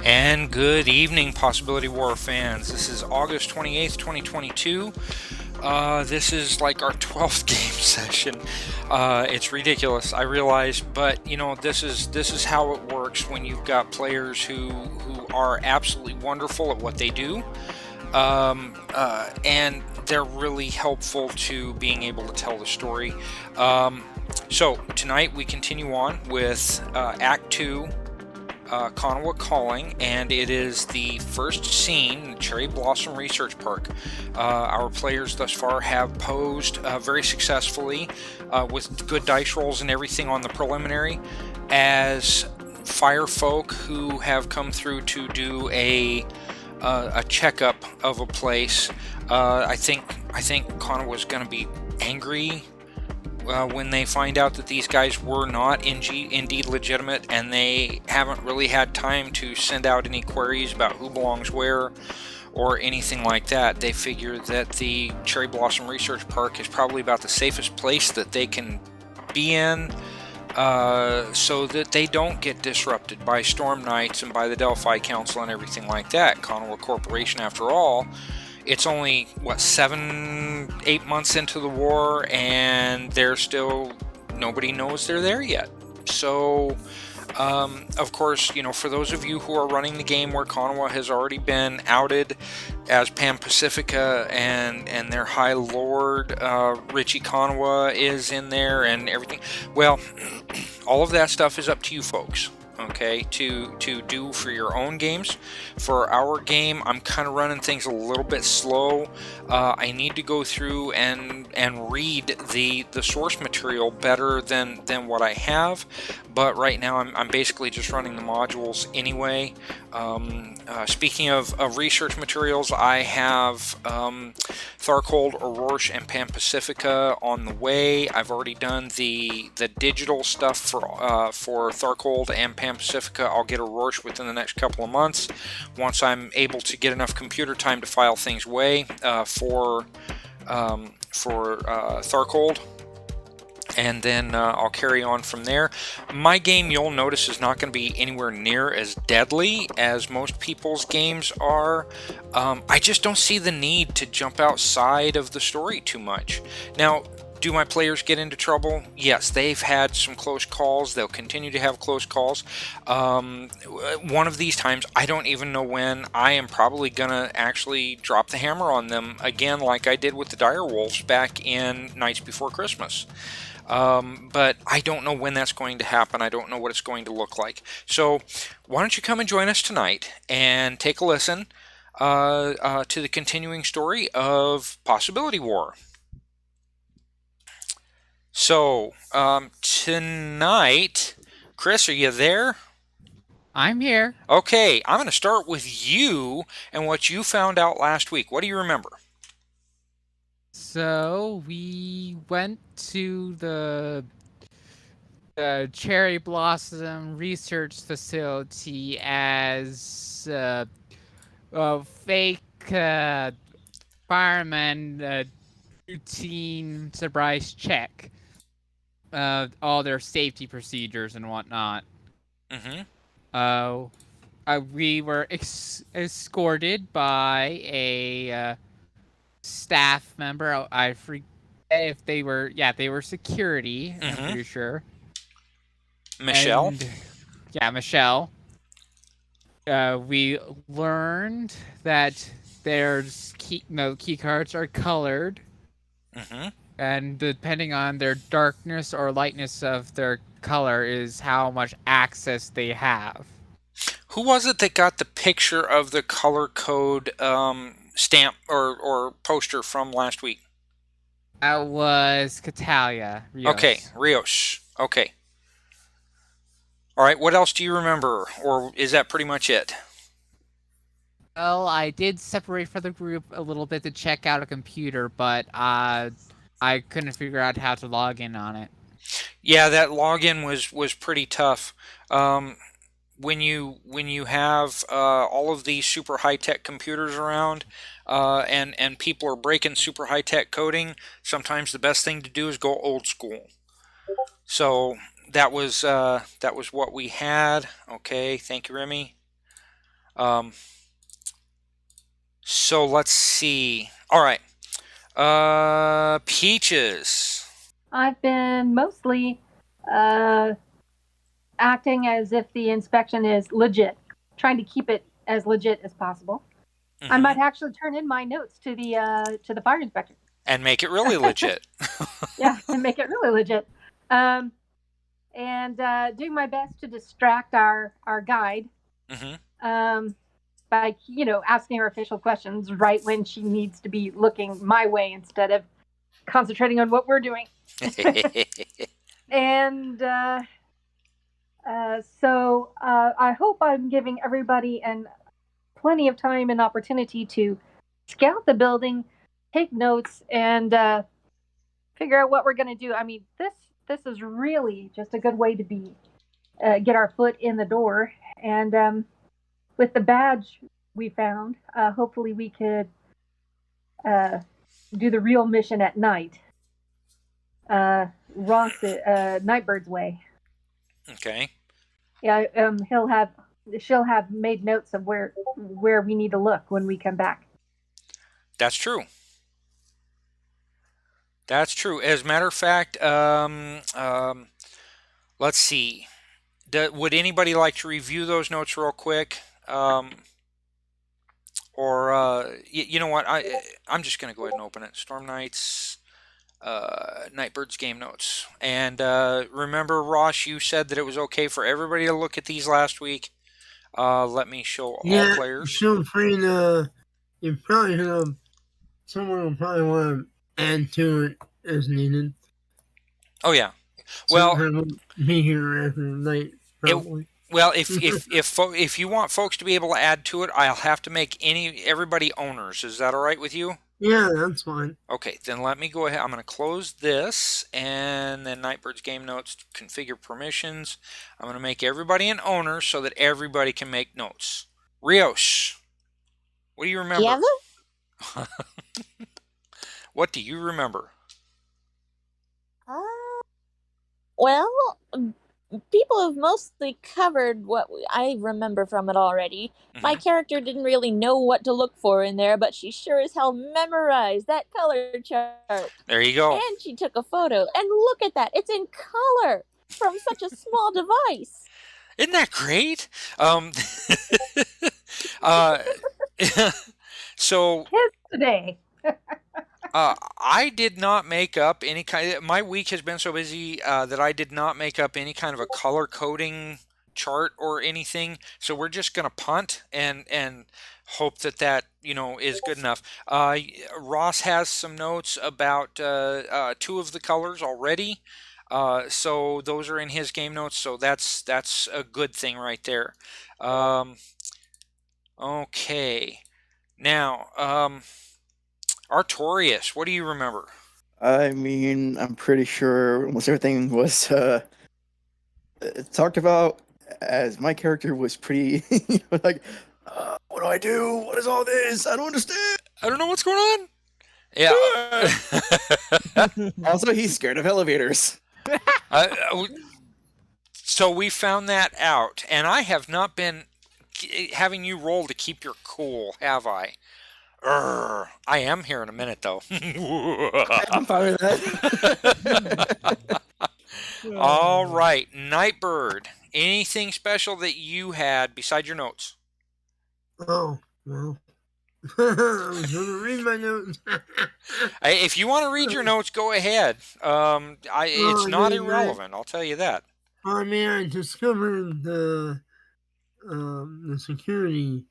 And good evening, Possibility War fans. This is August 28th, 2022. This is like our 12th game session. It's ridiculous, I realize, but you know, this is how it works when you've got players who are absolutely wonderful at what they do. And they're really helpful to being able to tell the story. So tonight we continue on with Act 2, Kanawa Calling, and it is the first scene in the Cherry Blossom Research Park. Our players thus far have posed very successfully with good dice rolls and everything on the preliminary as fire folk who have come through to do a checkup of a place. I think Kanawa is going to be angry when they find out that these guys were not indeed legitimate, and they haven't really had time to send out any queries about who belongs where or anything like that. They figure that the Cherry Blossom Research Park is probably about the safest place that they can be in, so that they don't get disrupted by Storm Knights and by the Delphi Council and everything like that. Kanawa Corporation, after all, it's only, what, 7-8 months into the war, and they're still, nobody knows they're there yet. So, of course, you know, for those of you who are running the game where Kanawa has already been outed as Pan-pacifica and their High Lord, Richie Kanawa, is in there and everything, well, all of that stuff is up to you folks. Okay, to do for your own games. For our game, I'm kind of running things a little bit slow. I need to go through and read the source material better than what I have, but right now I'm basically just running the modules anyway. Speaking of research materials, I have Tharcold, Aurorsch, and Pan-pacifica on the way. I've already done the digital stuff for Tharcold and Pan-pacifica. I'll get Aurorsch within the next couple of months once I'm able to get enough computer time to file things away for Tharcold. And then I'll carry on from there. My game, you'll notice, is not going to be anywhere near as deadly as most people's games are. I just don't see the need to jump outside of the story too much. Now, do my players get into trouble? Yes, they've had some close calls. They'll continue to have close calls. One of these times, I don't even know when, I am probably going to actually drop the hammer on them again, like I did with the Dire Wolves back in Nights Before Christmas. But I don't know when that's going to happen. I don't know what it's going to look like. So why don't you come and join us tonight and take a listen to the continuing story of Possibility War. So tonight, Chris, are you there? I'm here. Okay, I'm going to start with you and what you found out last week. What do you remember? So we went to the Cherry Blossom Research Facility as a fake fireman routine surprise check. All their safety procedures and whatnot. We were escorted by a staff member. I forget if they were. Yeah, they were security. I'm pretty sure. Michelle. Michelle. We learned that there's key cards are colored, and depending on their darkness or lightness of their color is how much access they have. Who was it that got the picture of the color code stamp or poster from last week? That was Catalia. Rios. Okay, Rios. Okay. All right, what else do you remember, or is that pretty much it? Well, I did separate from the group a little bit to check out a computer, but I couldn't figure out how to log in on it. Yeah, that login was pretty tough. When you have all of these super high-tech computers around, and people are breaking super high-tech coding, sometimes the best thing to do is go old school. So that was what we had. Okay, thank you, Remy. So let's see. All right. Peaches. I've been mostly acting as if the inspection is legit, trying to keep it as legit as possible. Mm-hmm. I might actually turn in my notes to the fire inspector and make it really legit. Yeah, and make it really legit. And doing my best to distract our guide. Mm-hmm. By asking her official questions right when she needs to be looking my way instead of concentrating on what we're doing. And so I hope I'm giving everybody plenty of time and opportunity to scout the building, take notes, and figure out what we're going to do. I mean, this is really just a good way to get our foot in the door. And with the badge we found, hopefully we could do the real mission at night. Nightbird's way. Okay. Yeah, she'll have made notes of where we need to look when we come back. That's true. That's true. As a matter of fact, let's see. Would anybody like to review those notes real quick? Or you know what? I'm just going to go ahead and open it. Storm Knights, Nightbird's game notes. And remember, Ross, you said that it was okay for everybody to look at these last week. Let me show all players. Feel free to. You probably have. Someone will probably want to add to it as needed. Oh yeah. Well, be here after night. Probably. Well, if you want folks to be able to add to it, I'll have to make everybody owners. Is that all right with you? Yeah, that's fine. Okay, then let me go ahead. I'm going to close this, and then Nightbird's game notes, configure permissions. I'm going to make everybody an owner so that everybody can make notes. Rios, what do you remember? Yeah. What do you remember? Well, people have mostly covered what I remember from it already. Mm-hmm. My character didn't really know what to look for in there, but she sure as hell memorized that color chart. There you go. And she took a photo. And look at that. It's in color from such a small device. Isn't that great? So kids today. I did not make up any kind. My week has been so busy that I did not make up any kind of a color coding chart or anything. So we're just gonna punt and hope that is good enough. Ross has some notes about 2 of the colors already. So those are in his game notes. So that's a good thing right there. Okay. Now, Artorius, what do you remember? I mean, I'm pretty sure almost everything was talked about, as my character was pretty like, what do I do? What is all this? I don't understand. I don't know what's going on. Yeah. Also, he's scared of elevators. So we found that out, and I have not been having you roll to keep your cool, have I? I am here in a minute, though. I'm fine with that. All right, Nightbird. Anything special that you had beside your notes? Oh, well. I was going to read my notes. If you want to read your notes, go ahead. It's not irrelevant, I'll tell you that. I mean, I discovered the security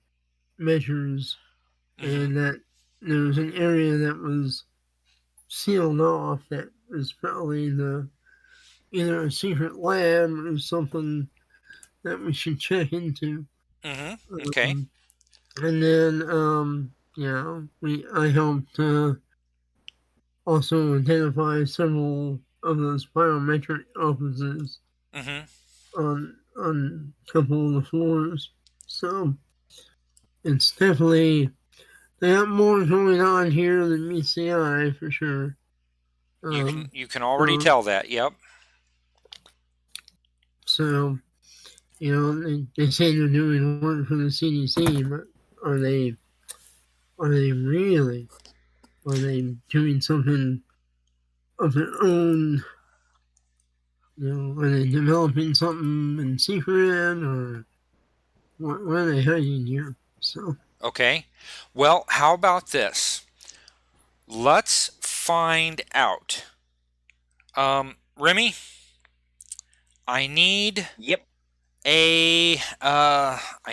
measures. And that there was an area that was sealed off that was probably either a secret lab or something that we should check into. Mm-hmm. Okay. And then, I helped also identify several of those biometric offices on a couple of the floors. So it's definitely. They have more going on here than meets the eye, for sure. You can already tell that, yep. So, They say they're doing work for the CDC, but are they really? Are they doing something of their own? Are they developing something in secret, or what are they hiding here? So. Okay. Well, how about this? Let's find out. Remy, I need Yep. I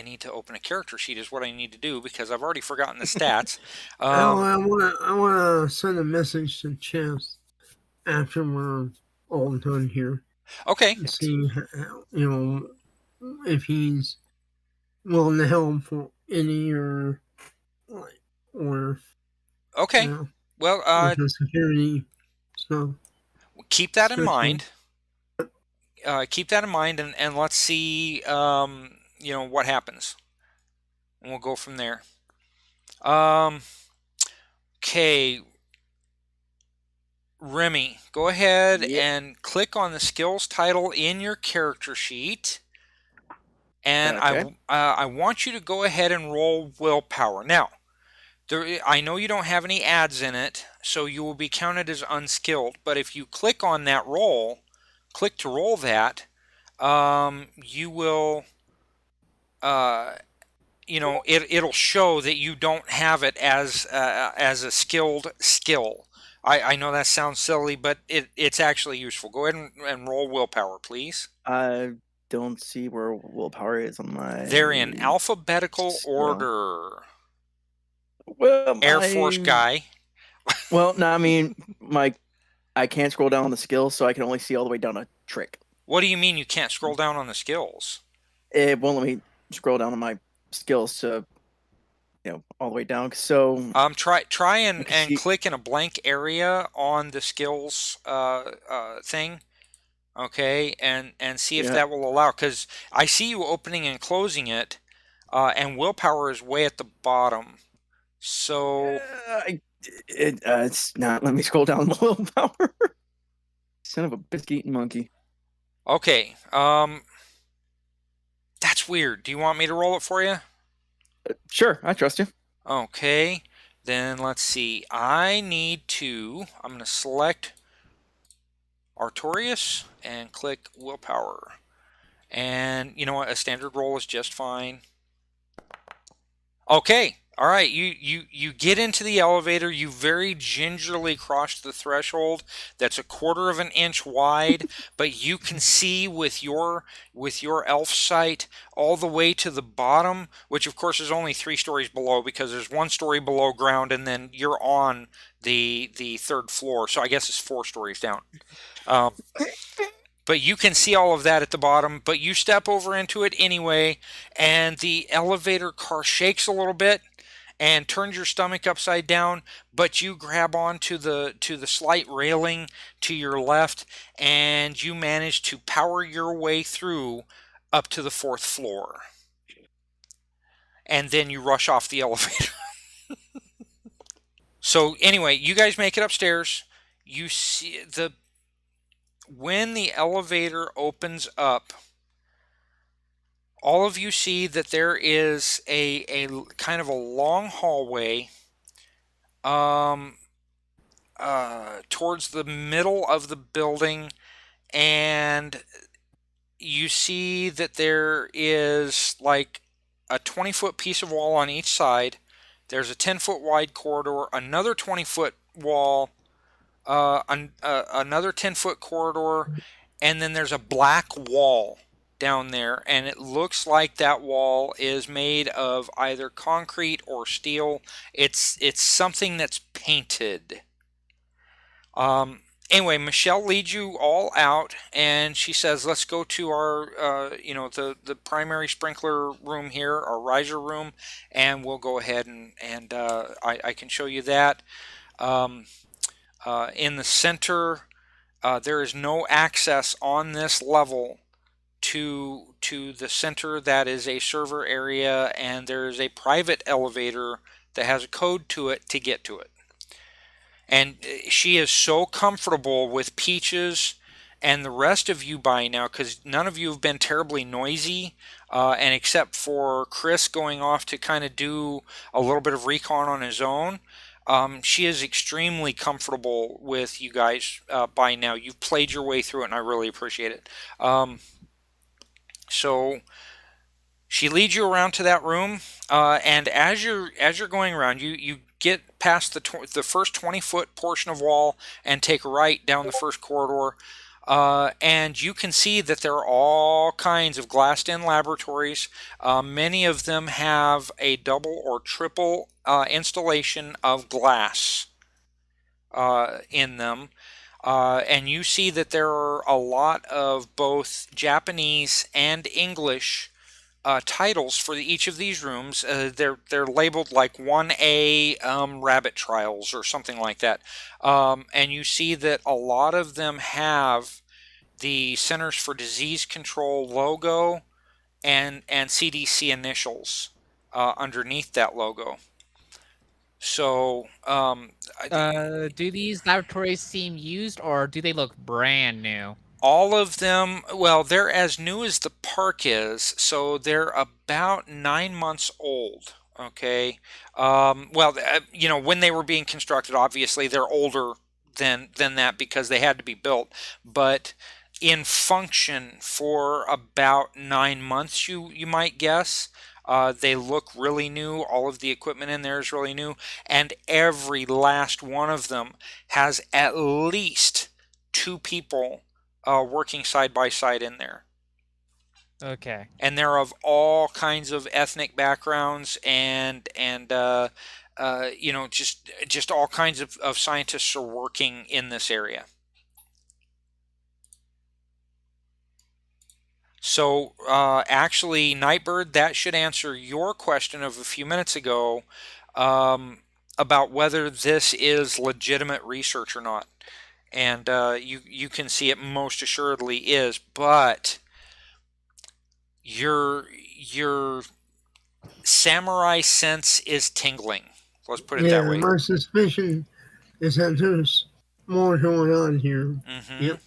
need to open a character sheet is what I need to do because I've already forgotten the stats. I wanna send a message to Chess after we're all done here. Okay. See, if he's willing to help for any or okay. Well, the security stuff. Keep that in mind. Keep that in mind, and let's see, what happens, and we'll go from there. Okay, Remy, go ahead and click on the skills title in your character sheet, and Okay. I want you to go ahead and roll willpower. Now, I know you don't have any ads in it, so you will be counted as unskilled. But if you click on that roll, click to roll that, you will, it'll show that you don't have it as a skilled skill. I know that sounds silly, but it's actually useful. Go ahead and roll willpower, please. I don't see where willpower is on my. They're in alphabetical order. Well, Air Force guy. Well, no, I mean, I can't scroll down on the skills, so I can only see all the way down a trick. What do you mean you can't scroll down on the skills? It won't let me scroll down on my skills to, all the way down. So try and click in a blank area on the skills thing. Okay, and see if that will allow, because I see you opening and closing it, and willpower is way at the bottom. So it's not. Let me scroll down willpower. Son of a biscuit-eating monkey. Okay, that's weird. Do you want me to roll it for you? Sure, I trust you. Okay, then let's see. I'm going to select Artorias and click willpower. And you know what? A standard roll is just fine. Okay. All right. You get into the elevator. You very gingerly cross the threshold. That's 1/4 of an inch wide, but you can see with your elf sight all the way to the bottom, which of course is only 3 stories below, because there's 1 story below ground, and then you're on the 3rd floor. So I guess it's 4 stories down. But you can see all of that at the bottom, but you step over into it anyway, and the elevator car shakes a little bit and turns your stomach upside down, but you grab onto the slight railing to your left, and you manage to power your way through up to the 4th floor. And then you rush off the elevator. So anyway, you guys make it upstairs. You see when the elevator opens up, all of you see that there is a kind of a long hallway towards the middle of the building, and you see that there is like a 20-foot piece of wall on each side. There's a 10-foot wide corridor, another 20-foot wall, another 10-foot corridor, and then there's a black wall down there, and it looks like that wall is made of either concrete or steel. It's something that's painted. Anyway, Michelle leads you all out, and she says, let's go to our, the primary sprinkler room here, our riser room, and we'll go ahead and I can show you that. In the center, there is no access on this level to the center. That is a server area, and there is a private elevator that has a code to it to get to it. And she is so comfortable with Peaches and the rest of you by now, because none of you have been terribly noisy, and except for Chris going off to kind of do a little bit of recon on his own, she is extremely comfortable with you guys by now. You've played your way through it, and I really appreciate it. So she leads you around to that room, and as you're going around, you get past the first 20-foot portion of wall and take a right down the first corridor, and you can see that there are all kinds of glassed-in laboratories. Many of them have a double or triple installation of glass in them. And you see that there are a lot of both Japanese and English titles for each of these rooms. They're labeled like 1A rabbit trials or something like that. And you see that a lot of them have the Centers for Disease Control logo and CDC initials underneath that logo. So, do these laboratories seem used, or do they look brand new? all of them, well, they're as new as the park is, so they're about 9 months old. Okay. Well, when they were being constructed, obviously they're older than that because they had to be built. But in function for about 9 months, you might guess. They look really new. All of the equipment in there is really new, and every last one of them has at least 2 people working side by side in there. Okay. And they're of all kinds of ethnic backgrounds and just all kinds of scientists are working in this area. So actually, Nightbird, that should answer your question of a few minutes ago about whether this is legitimate research or not. And you can see it most assuredly is, but your samurai sense is tingling. Let's put it that way. My suspicion is that there's more going on here. Mm-hmm. Yep.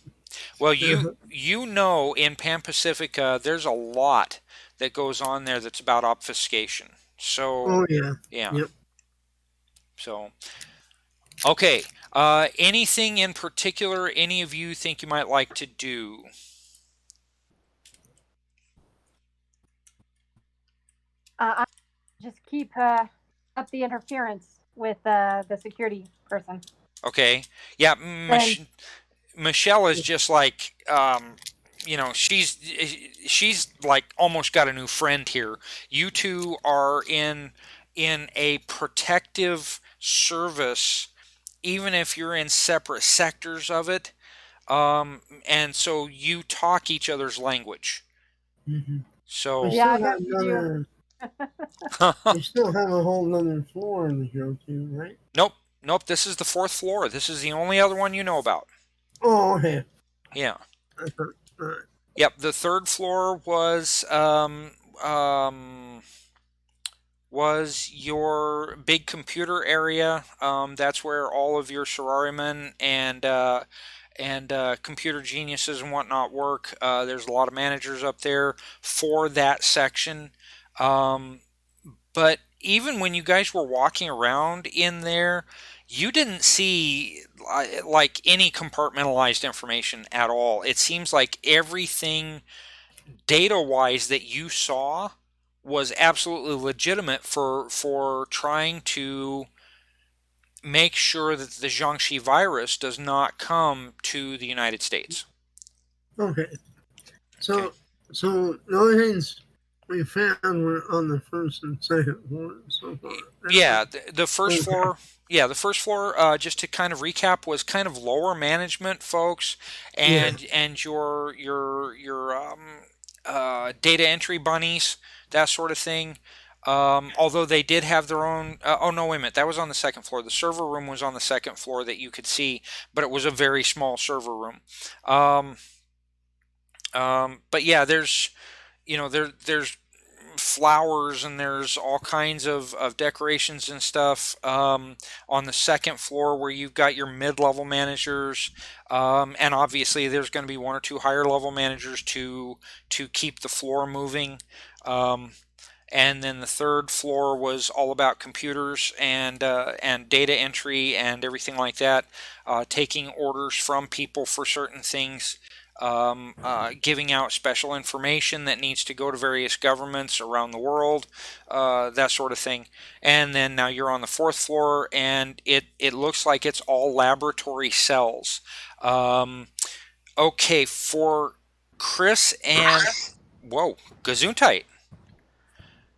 Well, you know, in Pan-pacifica, there's a lot that goes on there that's about obfuscation. So, yeah. Yep. So, okay. Anything in particular any of you think you might like to do? I just keep up the interference with the security person. Okay. Yeah, Michelle is just like, she's like almost got a new friend here. You two are in a protective service, even if you're in separate sectors of it, and so you talk each other's language. Mm-hmm. So yeah, I bet you do. You still have a whole other floor to go to, right? Nope. This is the 4th floor. This is the only other one you know about. Oh, okay. Yeah. Right. Yep. The 3rd floor was your big computer area. That's where all of your salarymen and computer geniuses and whatnot work. There's a lot of managers up there for that section. But even when you guys were walking around in there, you didn't see like any compartmentalized information at all. It seems like everything data-wise that you saw was absolutely legitimate for trying to make sure that the Jiangxi virus does not come to the United States. Okay. So the only things we found were on the 1st and 2nd floor so far. Yeah, the first floor. Yeah, the first floor. Just to kind of recap, was kind of lower management folks, and your data entry bunnies, that sort of thing. Although they did have their own. Oh no, wait a minute. That was on the 2nd floor. The server room was on the 2nd floor that you could see, but it was a very small server room. But yeah, there's flowers and there's all kinds of decorations and stuff on the second floor where you've got your mid-level managers, and obviously there's going to be one or two higher level managers to keep the floor moving. And then the third floor was all about computers and data entry and everything like that, taking orders from people for certain things, giving out special information that needs to go to various governments around the world, that sort of thing. And then now you're on the fourth floor, and it looks like it's all laboratory cells. Okay, for Chris and... Whoa, Gesundheit.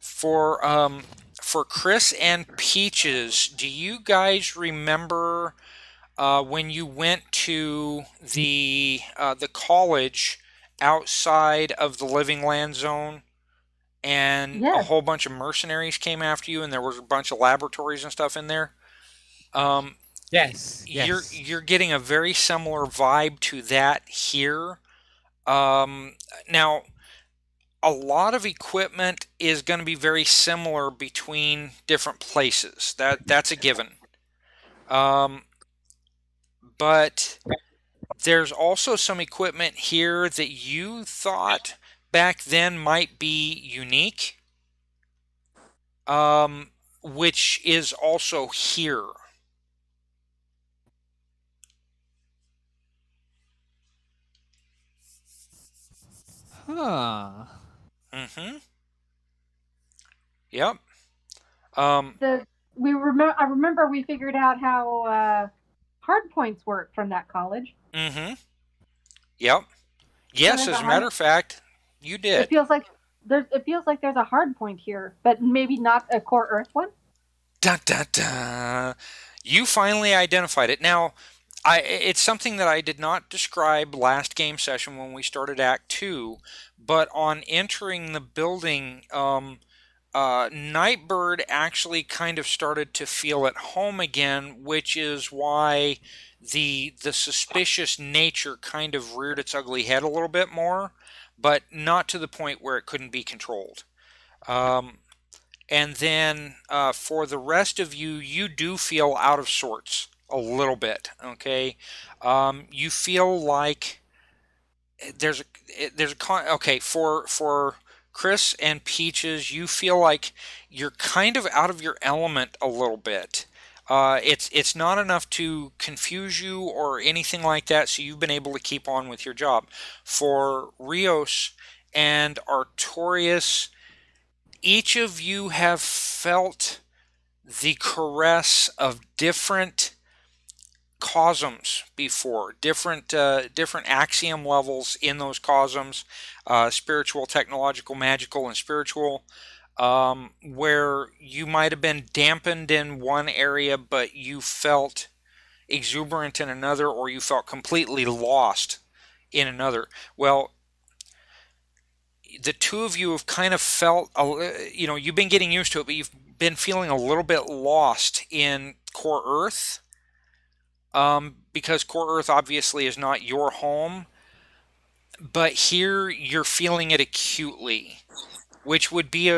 For Chris and Peaches, do you guys remember when you went to the college outside of the Living Land Zone, and a Yes. whole bunch of mercenaries came after you, and there was a bunch of laboratories and stuff in there? Yes. You're getting a very similar vibe to that here. Now, a lot of equipment is going to be very similar between different places. That's a given. But there's also some equipment here that you thought back then might be unique, which is also here. Huh. Mm-hmm. Yep. I remember we figured out how hard points work from that college. Mm-hmm. Yep. Yes, there's as a a matter hard- of fact, you did. It feels like there's a hard point here, but maybe not a core Earth one. Dun, dun, dun. You finally identified it. Now, it's something that I did not describe last game session when we started Act 2, but on entering the building, Nightbird actually kind of started to feel at home again, which is why the suspicious nature kind of reared its ugly head a little bit more, but not to the point where it couldn't be controlled. And then for the rest of you, you do feel out of sorts a little bit. Okay, you feel like okay, for Chris and Peaches, you feel like you're kind of out of your element a little bit. It's not enough to confuse you or anything like that, so you've been able to keep on with your job. For Rios and Artorias, each of you have felt the caress of different cosms before, different axiom levels in those cosms, spiritual, technological, magical, and spiritual, where you might have been dampened in one area, but you felt exuberant in another, or you felt completely lost in another. Well, the two of you have kind of felt, you've been getting used to it, but you've been feeling a little bit lost in Core Earth, because Core Earth obviously is not your home, but here you're feeling it acutely, which would be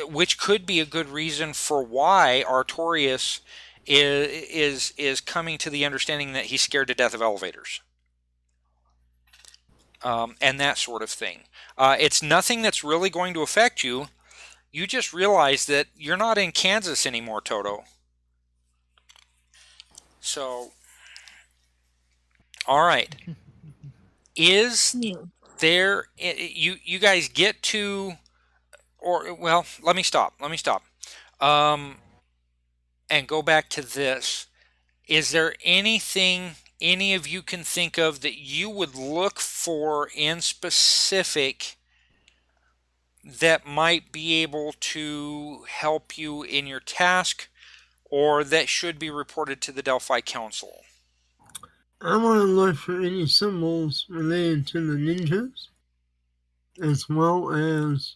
which could be a good reason for why Artorias is coming to the understanding that he's scared to death of elevators. And that sort of thing. It's nothing that's really going to affect you. You just realize that you're not in Kansas anymore, Toto. So, all right. Is there... You guys get to... Well, let me stop. And go back to this. Is there anything any of you can think of that you would look for in specific that might be able to help you in your task, or that should be reported to the Delphi Council? I want to look for any symbols related to the ninjas, as well as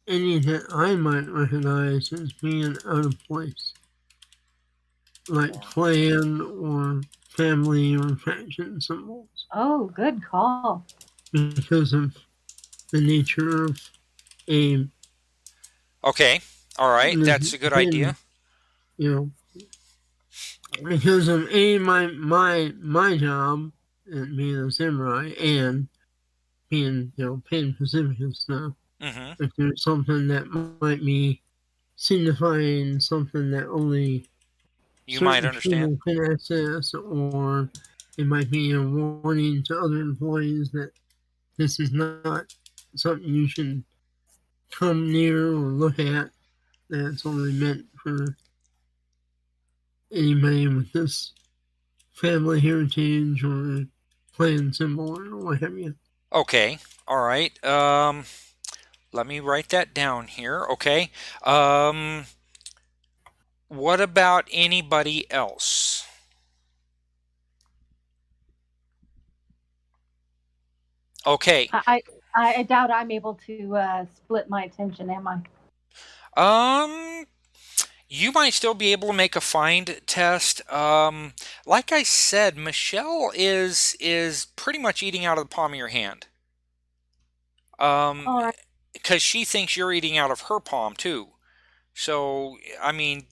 any that I might recognize as being out of place, like clan or family or faction symbols. Oh, good call. Because of the nature of a Okay. All right. This That's a good pin, idea. You know, because of my job and being a samurai and being Pan-pacifica stuff. Mm-hmm. If there's something that might be signifying something that only You might certain understand. people can access, or it might be a warning to other employees that this is not something you should come near or look at. That's only meant for anybody with this family heritage or clan symbol or what have you. Okay. All right. Let me write that down here. Okay. What about anybody else? Okay. I doubt I'm able to split my attention, am I? You might still be able to make a find test. Like I said, Michelle is pretty much eating out of the palm of your hand. All right. Because she thinks you're eating out of her palm too. So, I mean,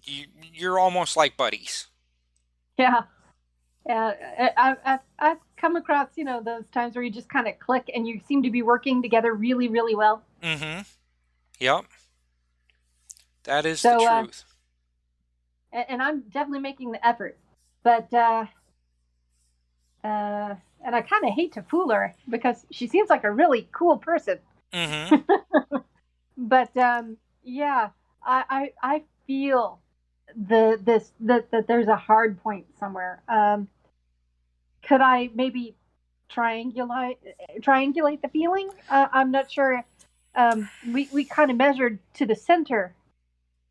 you're almost like buddies. Yeah. I've come across, those times where you just kind of click and you seem to be working together really, really well. Mm-hmm. Yep. That is So, the truth. And I'm definitely making the effort. But, and I kind of hate to fool her because she seems like a really cool person. Mm-hmm. But, yeah, I feel that there's a hard point somewhere. Could I maybe triangulate the feeling? I'm not sure. We kind of measured to the center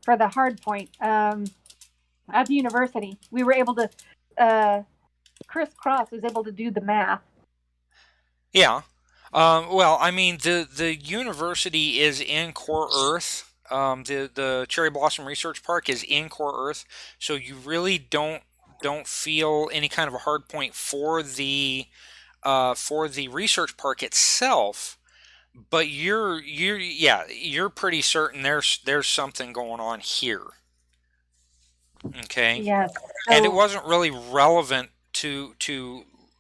for the hard point at the university. We were able to. Chris Cross was able to do the math. Yeah. Well, I mean, the university is in Core Earth. The Cherry Blossom Research Park is in Core Earth, so you really don't feel any kind of a hard point for the research park itself. But you're pretty certain there's something going on here. Okay. Yes. And it wasn't really relevant to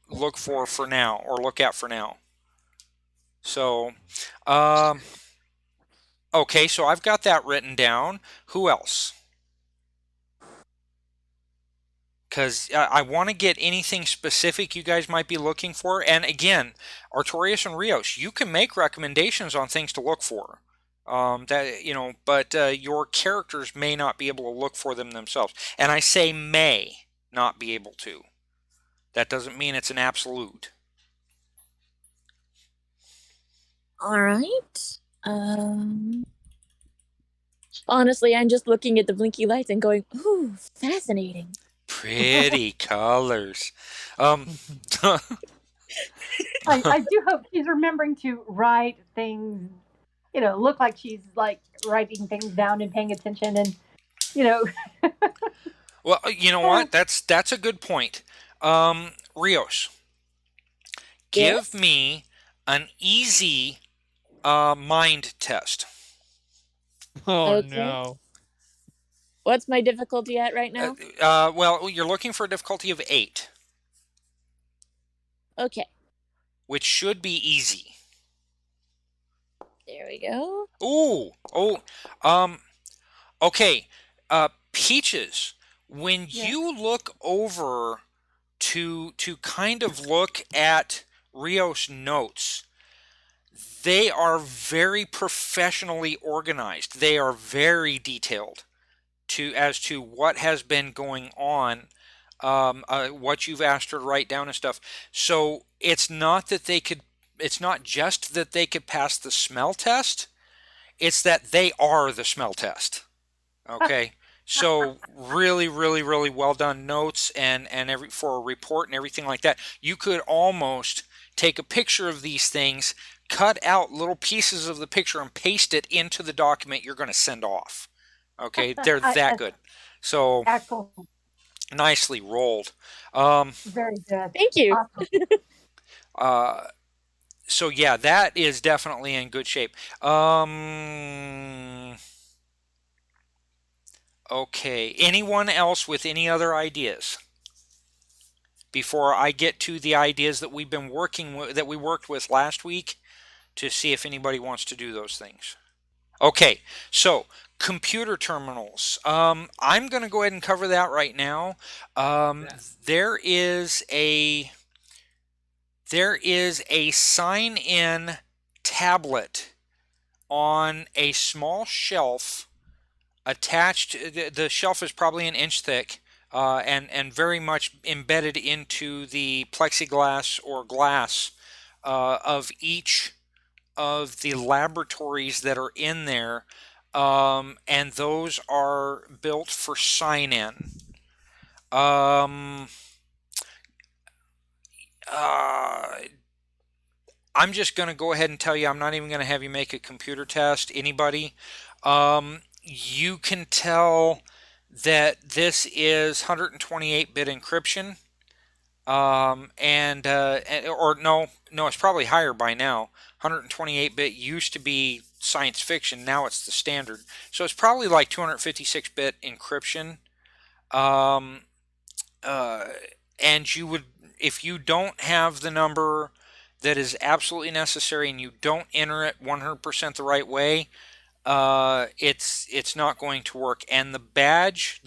look for now or look at for now. So, okay, so I've got that written down. Who else? Because I want to get anything specific you guys might be looking for. And again, Artorias and Rios, you can make recommendations on things to look for. But your characters may not be able to look for them themselves. And I say may not be able to. That doesn't mean it's an absolute. All right. Honestly, I'm just looking at the blinky lights and going, ooh, fascinating. Pretty colors. I do hope she's remembering to write things, look like she's like writing things down and paying attention and, Well, you know what? That's a good point. Rios, give me an easy mind test. Oh Okay. no. What's my difficulty at right now? Well, you're looking for a difficulty of 8. Okay. Which should be easy. There we go. Okay. Peaches, when you look over to kind of look at Rios' notes, they are very professionally organized. They are very detailed as to what has been going on, what you've asked her to write down and stuff. So it's not just that they could pass the smell test. It's that they are the smell test. Okay. So really, really, really well done notes and for a report and everything like that. You could almost take a picture of these things, cut out little pieces of the picture and paste it into the document you're going to send off. Okay, they're that good. So excellent. Nicely rolled. Very good. Thank you. Awesome. So yeah, that is definitely in good shape. Okay. Anyone else with any other ideas? Before I get to the ideas that we've been working with, that we worked with last week, to see if anybody wants to do those things. Okay, so computer terminals. I'm going to go ahead and cover that right now. There is a sign-in tablet on a small shelf attached. The shelf is probably an inch thick. And very much embedded into the plexiglass or glass of each of the laboratories that are in there, and those are built for sign-in. I'm just going to go ahead and tell you, I'm not even going to have you make a computer test. Anybody? You can tell that this is 128-bit encryption, or no, it's probably higher by now. 128-bit used to be science fiction, now it's the standard. So it's probably like 256-bit encryption. And you would, if you don't have the number that is absolutely necessary and you don't enter it 100% the right way, it's not going to work. And the badges,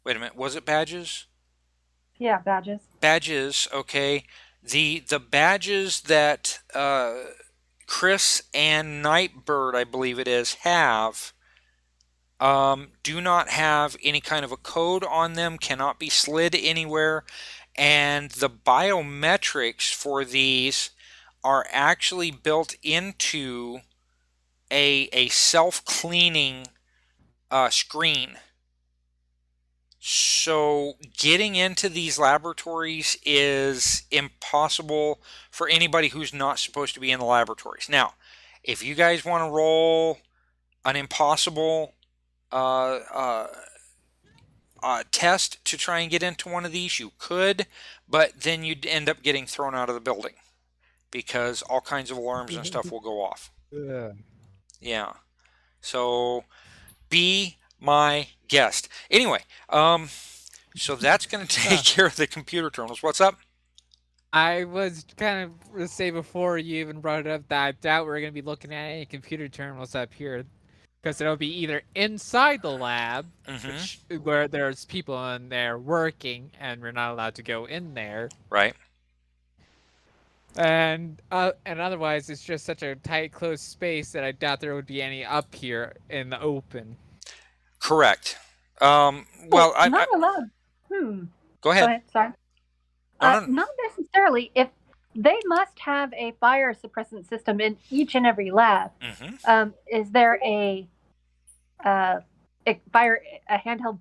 wait a minute, was it badges? Yeah, badges. Badges, okay. The badges that Chris and Nightbird, I believe it is, have do not have any kind of a code on them, cannot be slid anywhere, and the biometrics for these are actually built into a self-cleaning screen. So getting into these laboratories is impossible for anybody who's not supposed to be in the laboratories. Now, if you guys want to roll an impossible test to try and get into one of these, you could, but then you'd end up getting thrown out of the building because all kinds of alarms and stuff will go off. Yeah. So be my guest. Anyway, so that's going to take care of the computer terminals. What's up? I was kind of going to say before you even brought it up that I doubt we're going to be looking at any computer terminals up here, because it'll be either inside the lab, where there's people in there working and we're not allowed to go in there. Right. And otherwise, it's just such a tight, closed space that I doubt there would be any up here in the open. Correct. Well, not allowed. Go ahead. Sorry. Not necessarily. If they must have a fire suppressant system in each and every lab, is there a handheld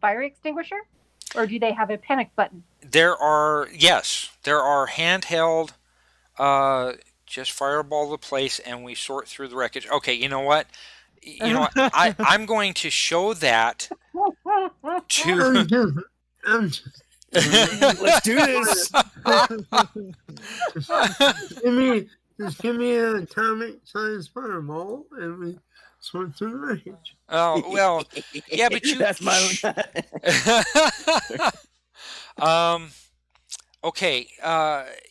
fire extinguisher, or do they have a panic button? There are handheld. Just fireball the place and we sort through the wreckage. Okay, you know what? I'm going to show that to. Let's do this. Just give me an atomic size fireball and we sort through the wreckage. Oh well, yeah, but you. That's my own. Okay.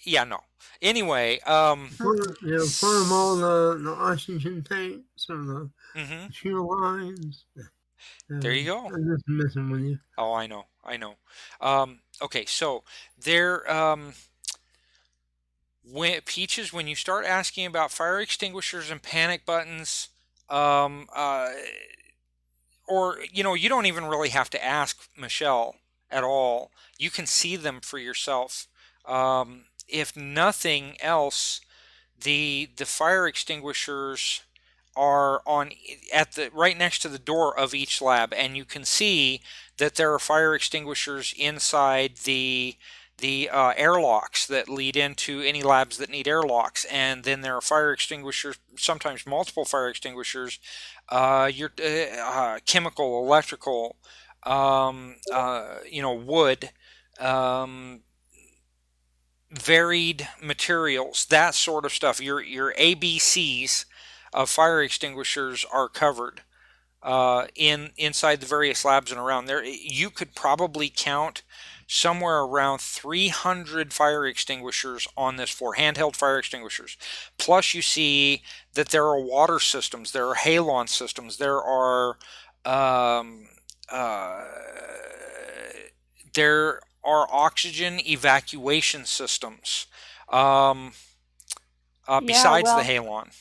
Yeah. No. Anyway. Fireball the oxygen tanks or the fuel lines. There you go. I'm just messing with you. Oh, I know. Okay, so there. Peaches, when you start asking about fire extinguishers and panic buttons, or you don't even really have to ask Michelle at all. You can see them for yourself. If nothing else, the fire extinguishers are right next to the door of each lab, and you can see that there are fire extinguishers inside the airlocks that lead into any labs that need airlocks, and then there are fire extinguishers, sometimes multiple fire extinguishers, your chemical, electrical, wood, varied materials, that sort of stuff. Your ABCs of fire extinguishers are covered. inside the various labs and around there. You could probably count somewhere around 300 fire extinguishers on this floor, handheld fire extinguishers. Plus, you see that there are water systems, there are halon systems, there are oxygen evacuation systems. Besides the halon.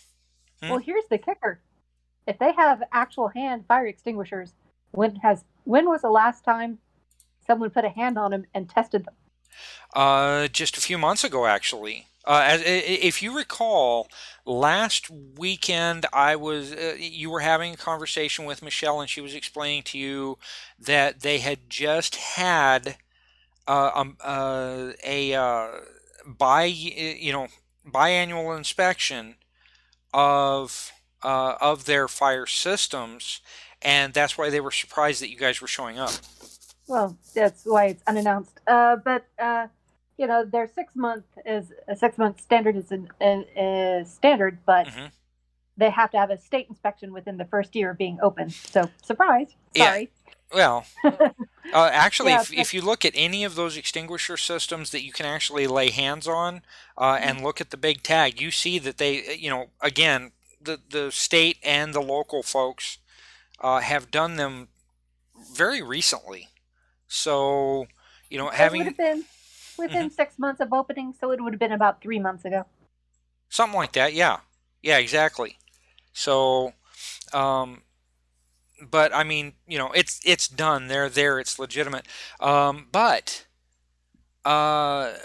Well, here's the kicker. If they have actual hand fire extinguishers, when was the last time someone put a hand on them and tested them? Just a few months ago, actually. If you recall, last weekend you were having a conversation with Michelle, and she was explaining to you that they had just had biannual inspection of their fire systems, and that's why they were surprised that you guys were showing up. Well, that's why it's unannounced. But their 6 month is a 6 month standard is standard, but they have to have a state inspection within the first year of being open. So surprise! Sorry. Yeah. Well, actually, if you look at any of those extinguisher systems that you can actually lay hands on, and look at the big tag, you see that they, again, the state and the local folks have done them very recently. So, having... It would have been within 6 months of opening, so it would have been about 3 months ago. Something like that, yeah. Yeah, exactly. So, but, I mean, it's done. They're there. It's legitimate. But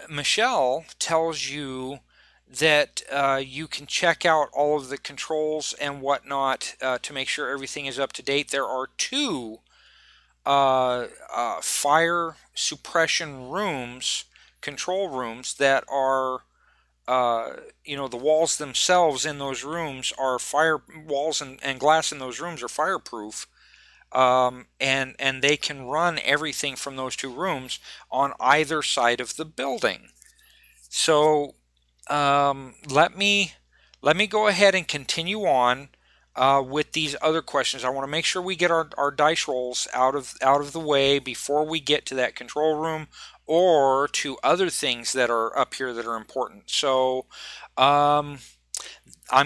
Michelle tells you that you can check out all of the controls and whatnot to make sure everything is up to date. There are 2 fire suppression rooms, control rooms, that are, the walls themselves in those rooms are fire walls, and glass in those rooms are fireproof. And they can run everything from those 2 rooms on either side of the building. So let me go ahead and continue on with these other questions. I want to make sure we get our dice rolls out of the way before we get to that control room or to other things that are up here that are important. So I'm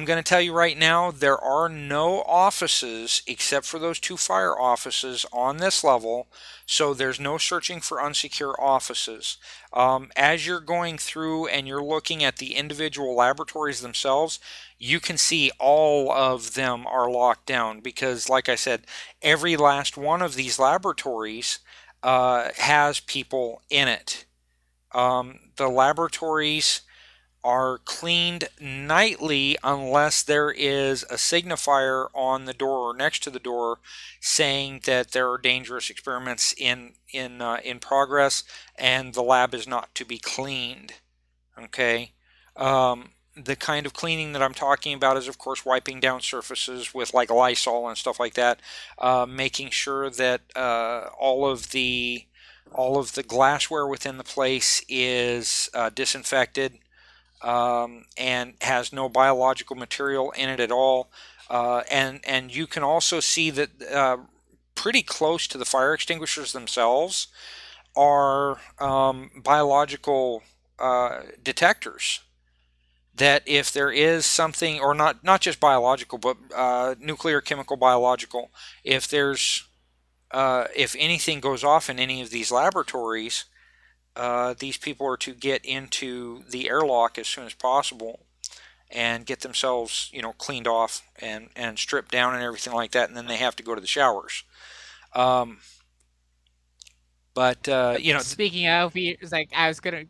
going to tell you right now, there are no offices except for those 2 fire offices on this level, so there's no searching for unsecure offices. As you're going through and you're looking at the individual laboratories themselves, you can see all of them are locked down because, like I said, every last one of these laboratories has people in it. The laboratories are cleaned nightly unless there is a signifier on the door or next to the door saying that there are dangerous experiments in progress and the lab is not to be cleaned. Okay. The kind of cleaning that I'm talking about is, of course, wiping down surfaces with like Lysol and stuff like that, making sure that all of the glassware within the place is disinfected. And has no biological material in it at all. And you can also see that pretty close to the fire extinguishers themselves are biological detectors. That if there is something, or not just biological, but nuclear, chemical, biological, if anything goes off in any of these laboratories, these people are to get into the airlock as soon as possible and get themselves, cleaned off and stripped down and everything like that, and then they have to go to the showers. Speaking of, I was gonna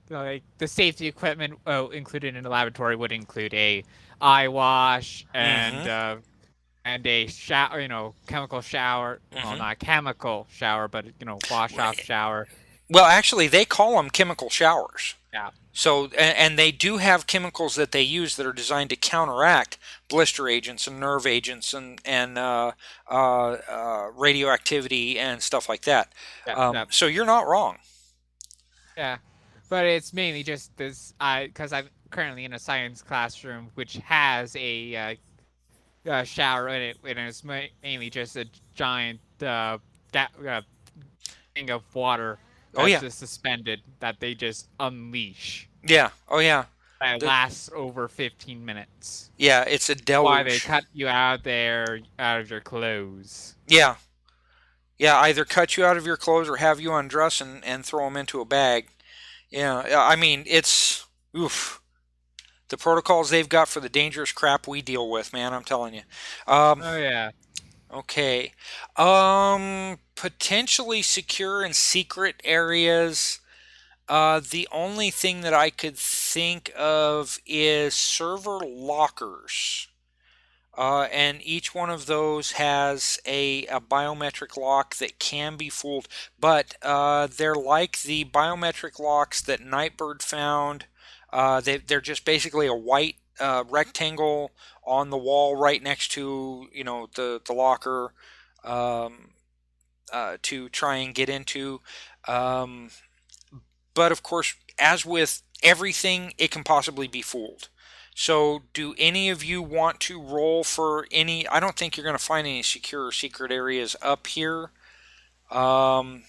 the safety equipment included in the laboratory would include a eye wash and a shower, chemical shower. Well, not chemical shower, but wash off shower. Well, actually, they call them chemical showers. Yeah. So, and they do have chemicals that they use that are designed to counteract blister agents and nerve agents and radioactivity and stuff like that. So you're not wrong. Yeah, but it's mainly just this. Because I'm currently in a science classroom which has a shower in it, and it's mainly just a giant thing of water Oh that's yeah, just suspended that they just unleash. yeah, oh yeah, That lasts over 15 minutes. yeah. It's a Why they deluge. cut you out of your clothes. Yeah, yeah. Either cut you out of your clothes or have you undress and throw them into a bag. Yeah, I mean it's oof. The protocols they've got for the dangerous crap we deal with, man. I'm telling you. Oh yeah. Okay. Potentially secure and secret areas. The only thing that I could think of is server lockers. And each one of those has a biometric lock that can be fooled, but they're like the biometric locks that Nightbird found. They're just basically a white rectangle on the wall right next to the locker to try and get into. But of course, as with everything, it can possibly be fooled. So, do any of you want to roll for any? I don't think you're going to find any secure or secret areas up here. Um,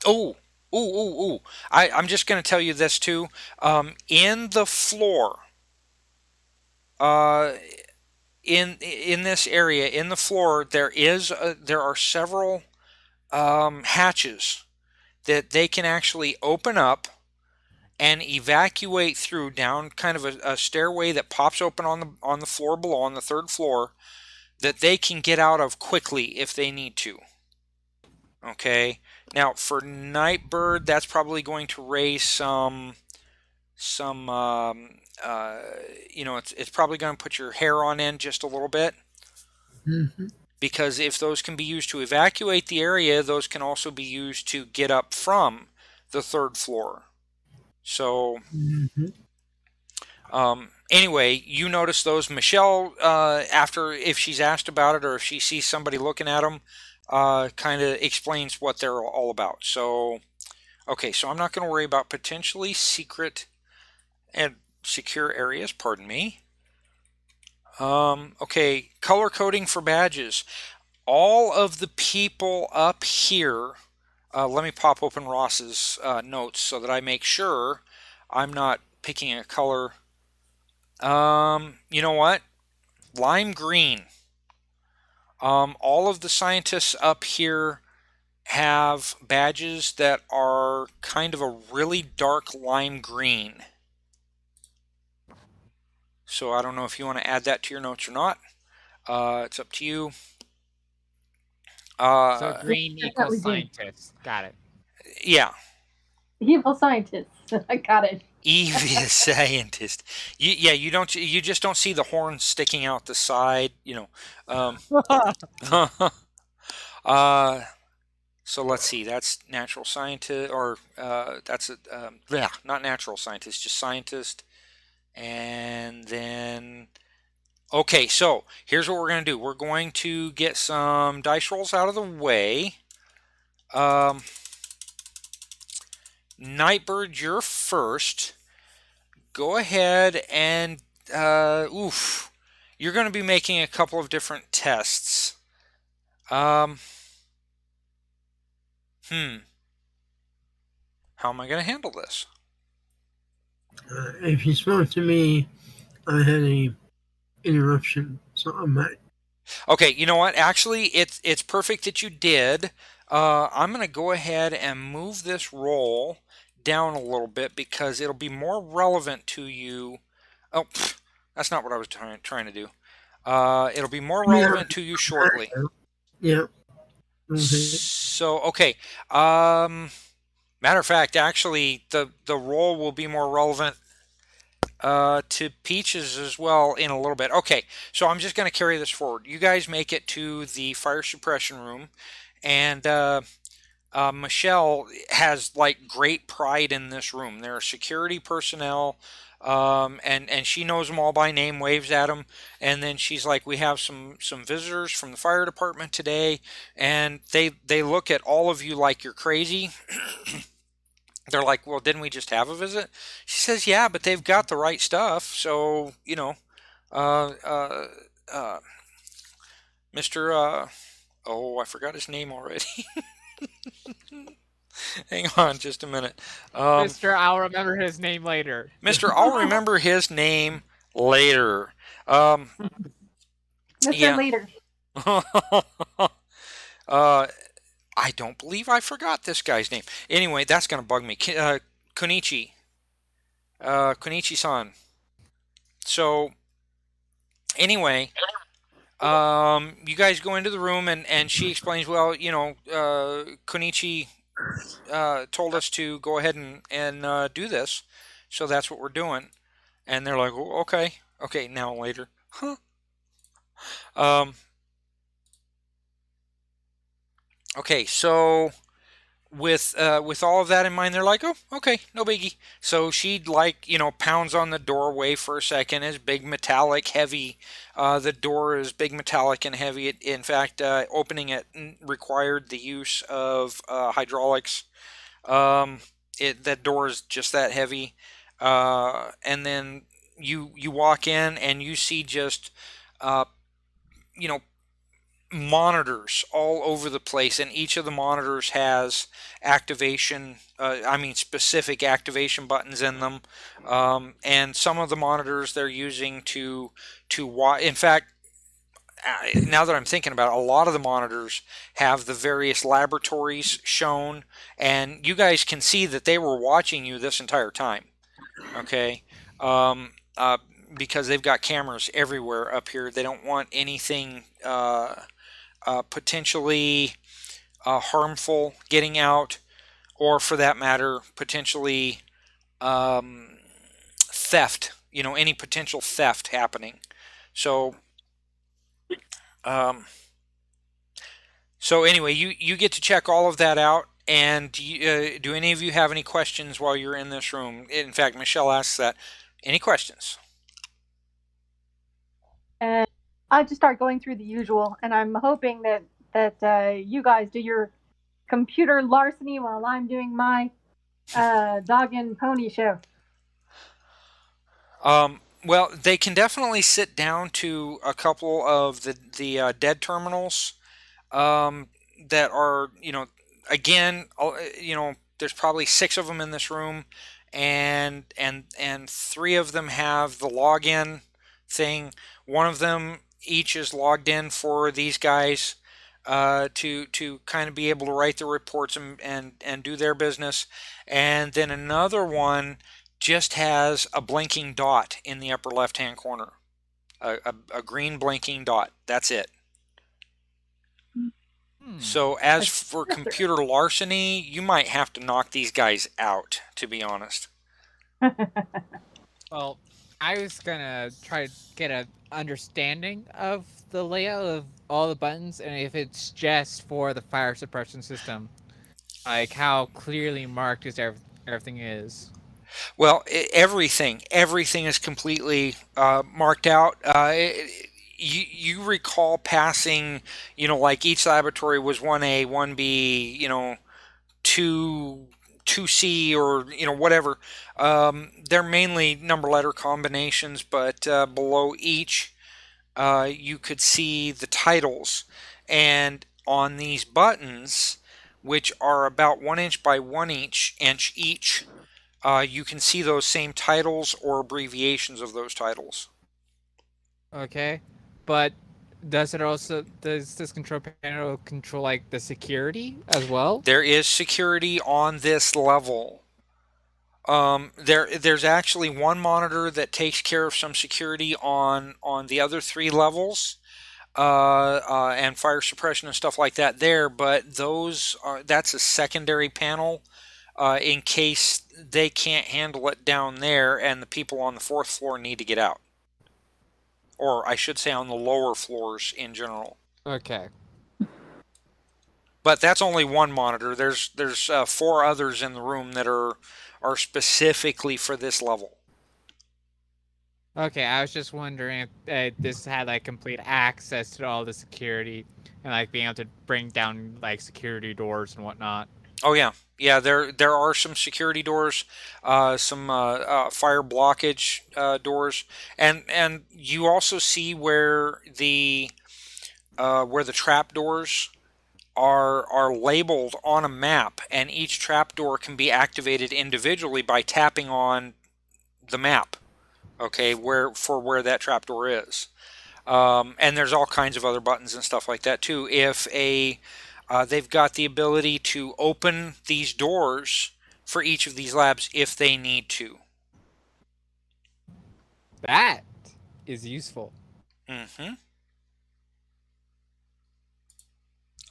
oh, I'm just going to tell you this too. In the floor, uh, in this area, in the floor, there are several hatches that they can actually open up and evacuate through down kind of a stairway that pops open on the floor below, on the third floor, that they can get out of quickly if they need to. Okay. Now for Nightbird, that's probably going to raise some it's probably going to put your hair on end just a little bit. Mm-hmm. Because if those can be used to evacuate the area, those can also be used to get up from the third floor. So, anyway, you notice those. Michelle, if she's asked about it or if she sees somebody looking at them, kind of explains what they're all about. So, okay, so I'm not going to worry about potentially secret and secure areas, pardon me. Okay, color coding for badges. All of the people up here, let me pop open Ross's notes so that I make sure I'm not picking a color. You know what? Lime green. All of the scientists up here have badges that are kind of a really dark lime green. So I don't know if you want to add that to your notes or not. It's up to you. So green equals scientist. Got it. Yeah. Evil scientist. I got it. Evil scientist. You just don't see the horns sticking out the side. So let's see. That's natural scientist, or that's not natural scientist, just scientist. And then, okay, so here's what we're going to do. We're going to get some dice rolls out of the way. Nightbird, you're first. Go ahead and, you're going to be making a couple of different tests. How am I going to handle this? If you spoke to me, I had a interruption, so I might. Okay, you know what? Actually, it's perfect that you did. I'm going to go ahead and move this roll down a little bit because it'll be more relevant to you. Oh, that's not what I was trying to do. It'll be more relevant to you shortly. Yeah. Okay. So, okay. Matter of fact, actually, the roll will be more relevant to Peaches as well in a little bit. Okay, so I'm just going to carry this forward. You guys make it to the fire suppression room, and Michelle has like great pride in this room. There are security personnel, and she knows them all by name, waves at them, and then she's like, we have some visitors from the fire department today, and they look at all of you like you're crazy. They're like, well, didn't we just have a visit? She says, yeah, but they've got the right stuff, so, Mr. Oh, I forgot his name already. Hang on just a minute. Mr. I'll remember his name later. Mr. I'll remember his name later. Mr. Yeah. Leader. I don't believe I forgot this guy's name. Anyway, that's going to bug me. Kunichi. Kunichi-san. So, anyway, you guys go into the room and she explains, well, Kunichi told us to go ahead and do this. So that's what we're doing. And they're like, oh, okay. Okay, now later. Huh. Okay, so with all of that in mind, they're like, oh, okay, no biggie. So she pounds on the doorway for a second. It's big, metallic, heavy. The door is big, metallic, and heavy. In fact, opening it required the use of hydraulics. That door is just that heavy. And then you walk in and you see just monitors all over the place, and each of the monitors has specific activation buttons in them, and some of the monitors they're using to watch. In fact, now that I'm thinking about it, a lot of the monitors have the various laboratories shown, and you guys can see that they were watching you this entire time. Okay. Because they've got cameras everywhere up here. They don't want anything potentially harmful getting out, or for that matter, potentially theft. Any potential theft happening. So anyway, you get to check all of that out. And do any of you have any questions while you're in this room? In fact, Michelle asks that. Any questions? And I just start going through the usual, and I'm hoping that you guys do your computer larceny while I'm doing my dog and pony show. Well, they can definitely sit down to a couple of the dead terminals that are, again, there's probably 6 of them in this room, and 3 of them have the login thing. One of them each is logged in for these guys to kind of be able to write the reports and do their business. And then another one just has a blinking dot in the upper left-hand corner. A green blinking dot. That's it. So as for computer larceny, you might have to knock these guys out, to be honest. Well, I was gonna try to get an understanding of the layout of all the buttons, and if it's just for the fire suppression system, like how clearly marked is everything is. Well, everything is completely marked out. You recall passing, like each laboratory was 1A, 1B, 2C, or whatever. They're mainly number letter combinations, but below each you could see the titles, and on these buttons, which are about 1 inch by 1 inch each, you can see those same titles or abbreviations of those titles. Okay, but does this control panel control like the security as well? There is security on this level. There's actually one monitor that takes care of some security on the other 3 levels, and fire suppression and stuff like that there. But that's a secondary panel in case they can't handle it down there, and the people on the 4th floor need to get out. Or I should say on the lower floors in general. Okay. But that's only one monitor. There's 4 others in the room that are specifically for this level. Okay, I was just wondering if this had like complete access to all the security and like being able to bring down like security doors and whatnot. Oh yeah, yeah. There are some security doors, some fire blockage doors, and you also see where the trap doors are labeled on a map, and each trap door can be activated individually by tapping on the map. Okay, where that trap door is. And there's all kinds of other buttons and stuff like that too. They've got the ability to open these doors for each of these labs if they need to. That is useful. Mm-hmm.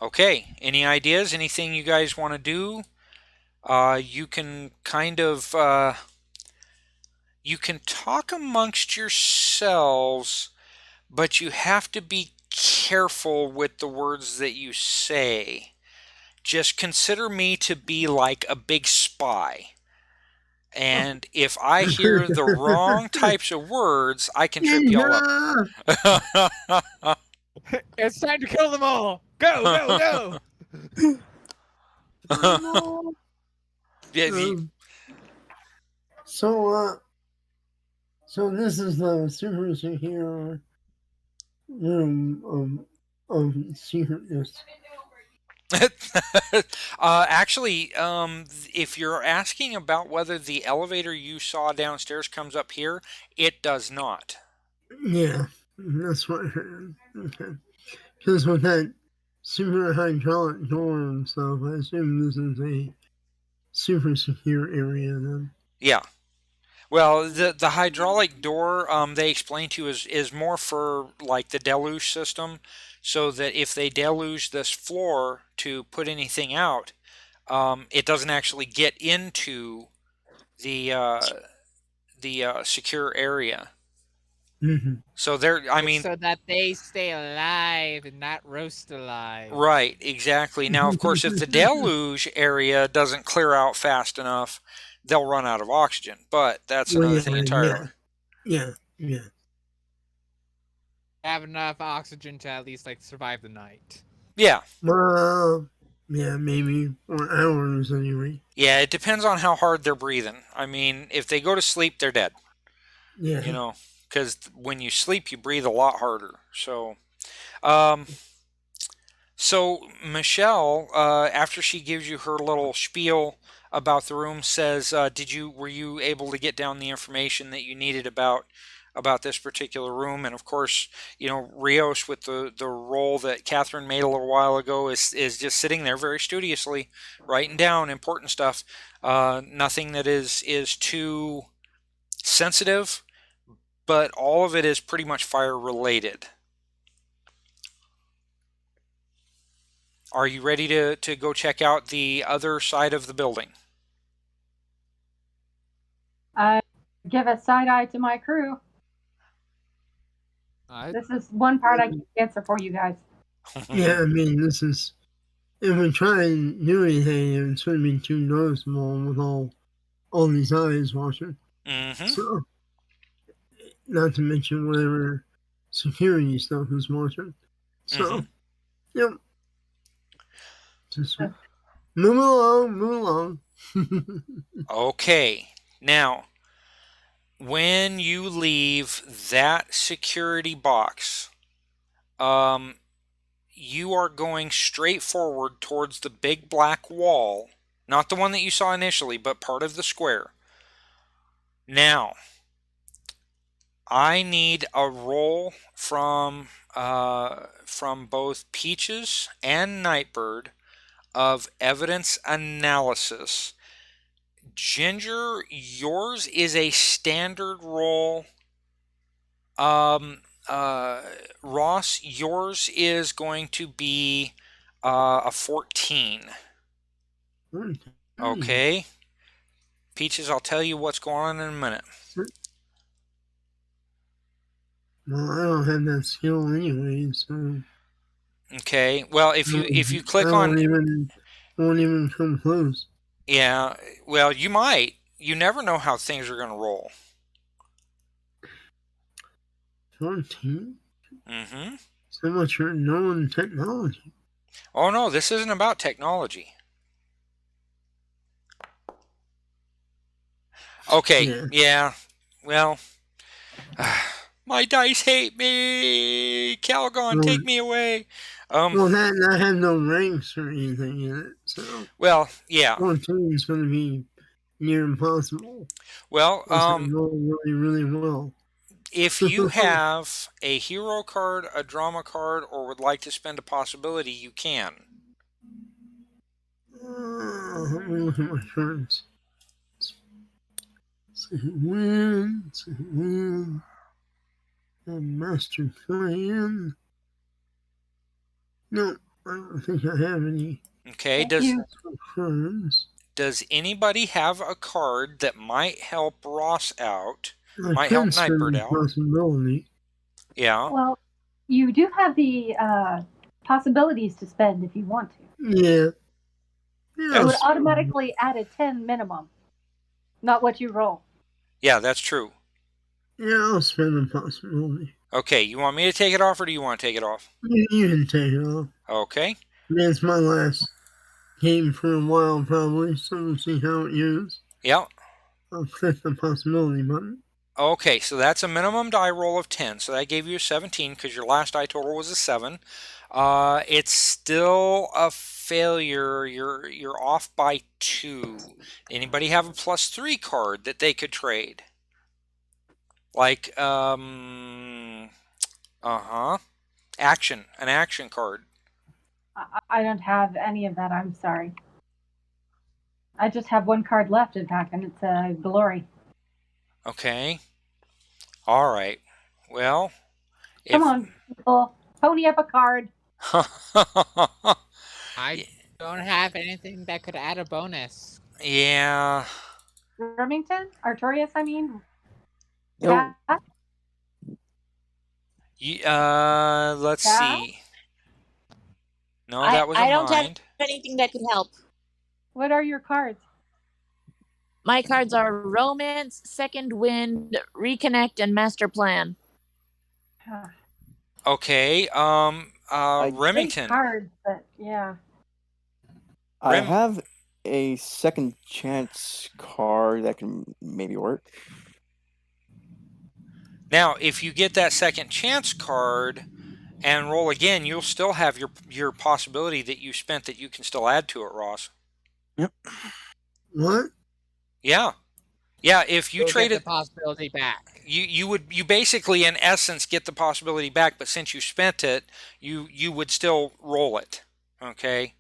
Okay. Any ideas? Anything you guys want to do? You can kind of you can talk amongst yourselves, but you have to be careful with the words that you say. Just consider me to be like a big spy. And if I hear the wrong types of words, I can trip y'all up. It's time to kill them all. Go, go, go. Yeah, So this is the superhero room of secretness. actually, if you're asking about whether the elevator you saw downstairs comes up here, it does not. Yeah, that's what I heard. Okay. Because with that super hydraulic door and stuff, I assume this is a super secure area then. Yeah. Well, the hydraulic door they explained to you is more for like the deluge system, so that if they deluge this floor to put anything out, it doesn't actually get into the secure area. Mm-hmm. So I mean, so that they stay alive and not roast alive. right, exactly. Now, of course, if the deluge area doesn't clear out fast enough, they'll run out of oxygen. But that's another thing entirely. Yeah. Have enough oxygen to at least like survive the night. Yeah. Well, yeah, maybe, or hours anyway. Yeah, it depends on how hard they're breathing. I mean, if they go to sleep, they're dead. Yeah. You know, because when you sleep, you breathe a lot harder. So, Michelle, after she gives you her little spiel about the room, says, were you able to get down the information that you needed about this particular room? And of course, you know, Rios, with the role that Catherine made a little while ago, is just sitting there very studiously writing down important stuff. Nothing that is too sensitive, but all of it is pretty much fire related. Are you ready to go check out the other side of the building? I give a side eye to my crew. This is one part I can answer for you guys. Yeah, I mean, this is, if we try and do anything, it shouldn't be too noticeable with all these eyes watching. Mm-hmm. So, not to mention whatever security stuff is watching. So, yep. Just move along. Okay. Now, when you leave that security box, you are going straight forward towards the big black wall, not the one that you saw initially, but part of the square. Now, I need a roll from both Peaches and Nightbird of evidence analysis. Ginger, yours is a standard roll. Ross, yours is going to be a 14. Okay. Peaches, I'll tell you what's going on in a minute. Well, I don't have that skill anyway, so. Okay. Well, if you click on, won't even come close. Yeah. Well, you might. You never know how things are going to roll. 14. Mm-hmm. So much for knowing technology. Oh no, this isn't about technology. Okay, yeah. Well, my dice hate me. Calgon, take me away. Well, that had no ranks or anything in it, so. Well, yeah. 14 is going to be near impossible. Well, roll really, really well. If you have a hero card, a drama card, or would like to spend a possibility, you can. Let me look at my cards. Second win. A master plan. No, I don't think I have any. Okay, does anybody have a card that might help Ross out? Might help Nightbird out? Possibility. Yeah. Well, you do have the possibilities to spend if you want to. Yeah. It would automatically add a 10 minimum, not what you roll. Yeah, that's true. Yeah, I'll spend the possibility. Okay, you want me to take it off, or do you want to take it off? You can take it off. Okay. It's my last game for a while, probably, so we'll see how it goes. Yeah. I'll click the possibility button. Okay, so that's a minimum die roll of 10, so that gave you a 17, because your last die total was a 7. It's still a failure. You're off by 2. Anybody have a +3 card that they could trade? Like, an action card. I don't have any of that, I'm sorry. I just have one card left, in fact, and it's a glory. Okay. All right. Well, come on, people. Pony up a card. I don't have anything that could add a bonus. Yeah. Remington? Artorias, I mean? No. Let's see. No, that was I a don't mind. have anything that could help. What are your cards? My cards are Romance, Second Wind, Reconnect, and Master Plan. Okay, Remington. Cards, but yeah. I have a second chance card that can maybe work. Now, if you get that second chance card and roll again, you'll still have your possibility that you spent that you can still add to it, Ross. Yep. What? Yeah. Yeah, if you traded the possibility back. You basically in essence get the possibility back, but since you spent it, you would still roll it. Okay?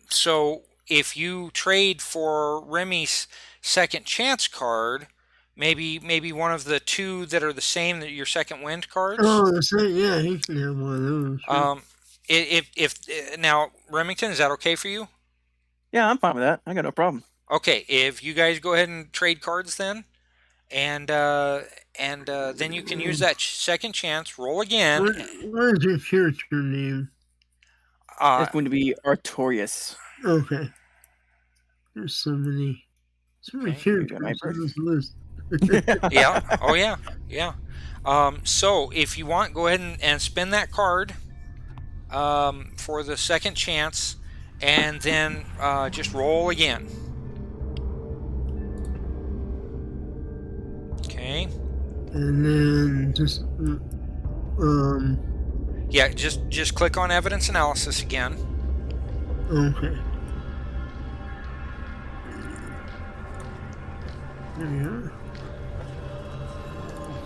So if you trade for Remy's second chance card, maybe one of the two that are the same that your second wind cards. Oh, yeah, he can have one of those. Sure. If now Remington, is that okay for you? Yeah, I'm fine with that. I got no problem. Okay, if you guys go ahead and trade cards then, and then you can use that second chance, roll again. What is your character name? It's going to be Artorias. Okay. There's so many characters on this list. Yeah. Oh yeah. Yeah. So if you want, go ahead and spin that card for the second chance, and then just roll again. Okay. And then just yeah, just click on evidence analysis again. Okay. There we are.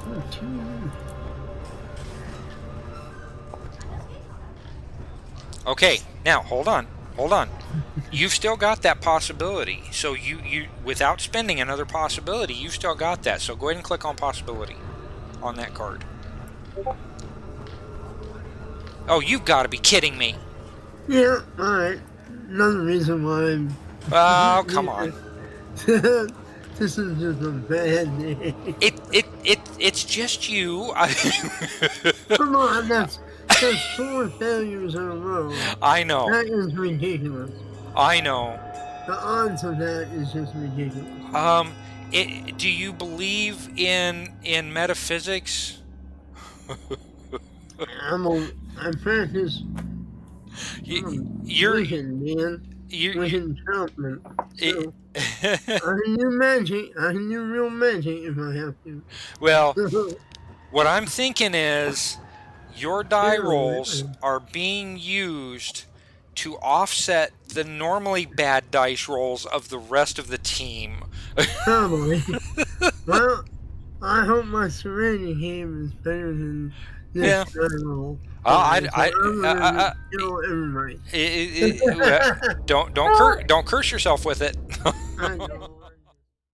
14. Okay, now hold on. You've still got that possibility. So you without spending another possibility, you've still got that. So go ahead and click on possibility on that card. Oh, you've got to be kidding me. Yeah, alright. Another reason why I'm... Oh, come on. This is just a bad day. It's just you. Come on, that's 4 failures in a row. I know. That is ridiculous. I know. The odds of that is just ridiculous. Do you believe in metaphysics? I practice. You're man. with you enchantment. it, So, I can do magic. I can do real magic if I have to. well, what I'm thinking is your die rolls are being used to offset the normally bad dice rolls of the rest of the team. Probably. Well, I hope my Serenity game is better than this die roll. I'm gonna kill everybody. don't curse yourself with it. I know.